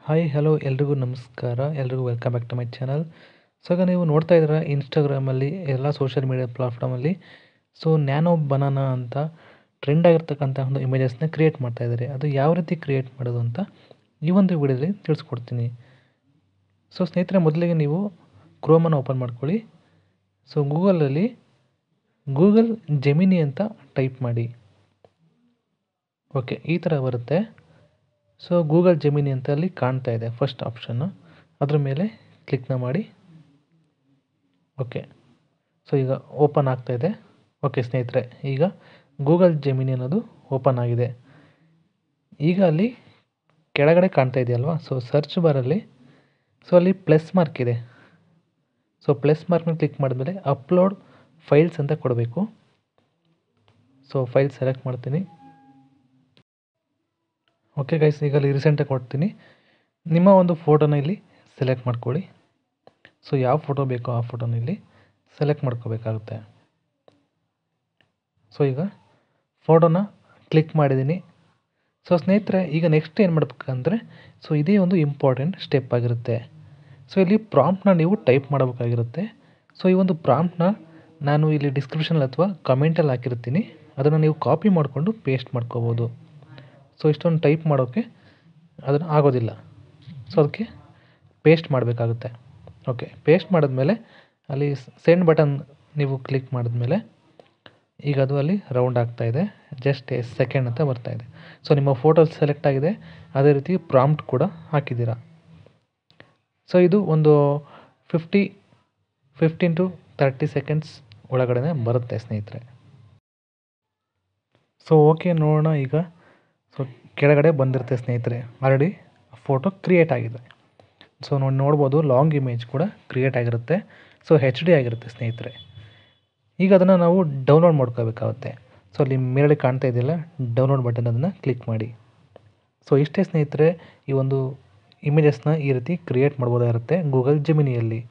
Hi hello ಎಲ್ರಿಗೂ ನಮಸ್ಕಾರ. ಎಲ್ರಿಗೂ welcome back to my channel. So ಈಗ ನೀವು ನೋಡ್ತಾ ಇದ್ದೀರಾ ಇನ್ಸ್ಟಾಗ್ರಾಮಲ್ಲಿ ಎಲ್ಲ ಸೋಷಿಯಲ್ ಮೀಡಿಯಾ ಪ್ಲಾಟ್ಫಾರ್ಮಲ್ಲಿ ನ್ಯಾನೋ ಬನಾನಾ ಅಂತ ಟ್ರೆಂಡ್ ಆಗಿರ್ತಕ್ಕಂಥ ಒಂದು ಇಮೇಜಸ್ನ ಕ್ರಿಯೇಟ್ ಮಾಡ್ತಾ ಇದ್ದಾರೆ. ಅದು ಯಾವ ರೀತಿ ಕ್ರಿಯೇಟ್ ಮಾಡೋದು ಅಂತ ಈ ಒಂದು ವಿಡಿಯೋದಲ್ಲಿ ತಿಳಿಸ್ಕೊಡ್ತೀನಿ. ಸ್ನೇಹಿತರೆ, ಮೊದಲಿಗೆ ನೀವು ಕ್ರೋಮನ್ನು ಓಪನ್ ಮಾಡ್ಕೊಳ್ಳಿ. ಗೂಗಲಲ್ಲಿ ಗೂಗಲ್ ಜೆಮಿನಿ ಅಂತ ಟೈಪ್ ಮಾಡಿ. ಓಕೆ, ಈ ಥರ ಬರುತ್ತೆ. ಗೂಗಲ್ ಜೆಮಿನಿ ಅಂತ ಅಲ್ಲಿ ಕಾಣ್ತಾ ಇದೆ ಫಸ್ಟ್ ಆಪ್ಷನ್ನು, ಅದ್ರ ಮೇಲೆ ಕ್ಲಿಕ್ನ ಮಾಡಿ. ಓಕೆ, ಈಗ ಓಪನ್ ಆಗ್ತಾ ಇದೆ. ಓಕೆ ಸ್ನೇಹಿತರೆ, ಈಗ ಗೂಗಲ್ ಜೆಮಿನಿ ಅನ್ನೋದು ಓಪನ್ ಆಗಿದೆ. ಈಗ ಅಲ್ಲಿ ಕೆಳಗಡೆ ಕಾಣ್ತಾ ಇದೆಯಲ್ವಾ, ಸರ್ಚ್ ಬಾರಲ್ಲಿ ಅಲ್ಲಿ ಪ್ಲಸ್ ಮಾರ್ಕ್ ಇದೆ. ಪ್ಲಸ್ ಮಾರ್ಕ್ನ ಕ್ಲಿಕ್ ಮಾಡಿದ್ಮೇಲೆ ಅಪ್ಲೋಡ್ ಫೈಲ್ಸ್ ಅಂತ ಕೊಡಬೇಕು. ಫೈಲ್ ಸೆಲೆಕ್ಟ್ ಮಾಡ್ತೀನಿ. ಓಕೆ ಗೈಸ್, ಈಗ ಅಲ್ಲಿ ರೀಸೆಂಟಾಗಿ ಕೊಡ್ತೀನಿ. ನಿಮ್ಮ ಒಂದು ಫೋಟೋನ ಇಲ್ಲಿ ಸೆಲೆಕ್ಟ್ ಮಾಡ್ಕೊಳ್ಳಿ. ಯಾವ ಫೋಟೋ ಬೇಕೋ ಆ ಫೋಟೋನ ಇಲ್ಲಿ ಸೆಲೆಕ್ಟ್ ಮಾಡ್ಕೋಬೇಕಾಗುತ್ತೆ. ಈಗ ಫೋಟೋನ ಕ್ಲಿಕ್ ಮಾಡಿದ್ದೀನಿ. ಸ್ನೇಹಿತರೆ, ಈಗ ನೆಕ್ಸ್ಟ್ ಏನು ಮಾಡಬೇಕಂದ್ರೆ ಇದೇ ಒಂದು ಇಂಪಾರ್ಟೆಂಟ್ ಸ್ಟೆಪ್ ಆಗಿರುತ್ತೆ. ಇಲ್ಲಿ ಪ್ರಾಂಪ್ಟ್ನ ನೀವು ಟೈಪ್ ಮಾಡಬೇಕಾಗಿರುತ್ತೆ. ಈ ಒಂದು ಪ್ರಾಂಪ್ಟ್ನ ನಾನು ಇಲ್ಲಿ ಡಿಸ್ಕ್ರಿಪ್ಷನಲ್ಲಿ ಅಥವಾ ಕಮೆಂಟಲ್ಲಿ ಹಾಕಿರ್ತೀನಿ. ಅದನ್ನು ನೀವು ಕಾಪಿ ಮಾಡಿಕೊಂಡು ಪೇಸ್ಟ್ ಮಾಡ್ಕೋಬೋದು. ಇಷ್ಟೊಂದು ಟೈಪ್ ಮಾಡೋಕ್ಕೆ ಅದನ್ನು ಆಗೋದಿಲ್ಲ. ಅದಕ್ಕೆ ಪೇಸ್ಟ್ ಮಾಡಬೇಕಾಗುತ್ತೆ. ಓಕೆ, ಪೇಸ್ಟ್ ಮಾಡಿದ್ಮೇಲೆ ಅಲ್ಲಿ ಸೆಂಡ್ ಬಟನ್ ನೀವು ಕ್ಲಿಕ್ ಮಾಡಿದ್ಮೇಲೆ ಈಗ ಅದು ಅಲ್ಲಿ ರೌಂಡ್ ಆಗ್ತಾಯಿದೆ. ಜಸ್ಟ್ ಎ ಸೆಕೆಂಡ್ ಅಂತ ಬರ್ತಾಯಿದೆ. ನಿಮ್ಮ ಫೋಟೋ ಸೆಲೆಕ್ಟ್ ಆಗಿದೆ, ಅದೇ ರೀತಿ ಪ್ರಾಂಪ್ಟ್ ಕೂಡ ಹಾಕಿದ್ದೀರಾ. ಇದು ಒಂದು 15 to 30 ಸೆಕೆಂಡ್ಸ್ ಒಳಗಡೆ ಬರುತ್ತೆ ಸ್ನೇಹಿತರೆ. ಓಕೆ, ನೋಡೋಣ. ಈಗ ಕೆಳಗಡೆ ಬಂದಿರುತ್ತೆ ಸ್ನೇಹಿತರೆ, ಆಲ್ರೆಡಿ ಫೋಟೋ ಕ್ರಿಯೇಟ್ ಆಗಿದೆ. ನೋಡ್ಬೋದು ಲಾಂಗ್ ಇಮೇಜ್ ಕೂಡ ಕ್ರಿಯೇಟ್ ಆಗಿರುತ್ತೆ. HD ಆಗಿರುತ್ತೆ ಸ್ನೇಹಿತರೆ. ಈಗ ಅದನ್ನು ನಾವು ಡೌನ್ಲೋಡ್ ಮಾಡ್ಕೋಬೇಕಾಗುತ್ತೆ. ಅಲ್ಲಿ ಮೇಲ್ಗಡೆ ಕಾಣ್ತಾ ಇದೆಯಲ್ಲ ಡೌನ್ಲೋಡ್ ಬಟನ್, ಅದನ್ನು ಕ್ಲಿಕ್ ಮಾಡಿ. ಇಷ್ಟೇ ಸ್ನೇಹಿತರೆ, ಈ ಒಂದು ಇಮೇಜಸ್ನ ಈ ರೀತಿ ಕ್ರಿಯೇಟ್ ಮಾಡ್ಬೋದಾಗಿರುತ್ತೆ ಗೂಗಲ್ ಜೆಮಿನಿಯಲ್ಲಿ.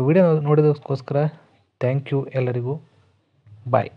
ವಿಡಿಯೋ ನೋಡೋದಕ್ಕೋಸ್ಕರ ಥ್ಯಾಂಕ್ ಯು ಎಲ್ಲರಿಗೂ. ಬಾಯ್.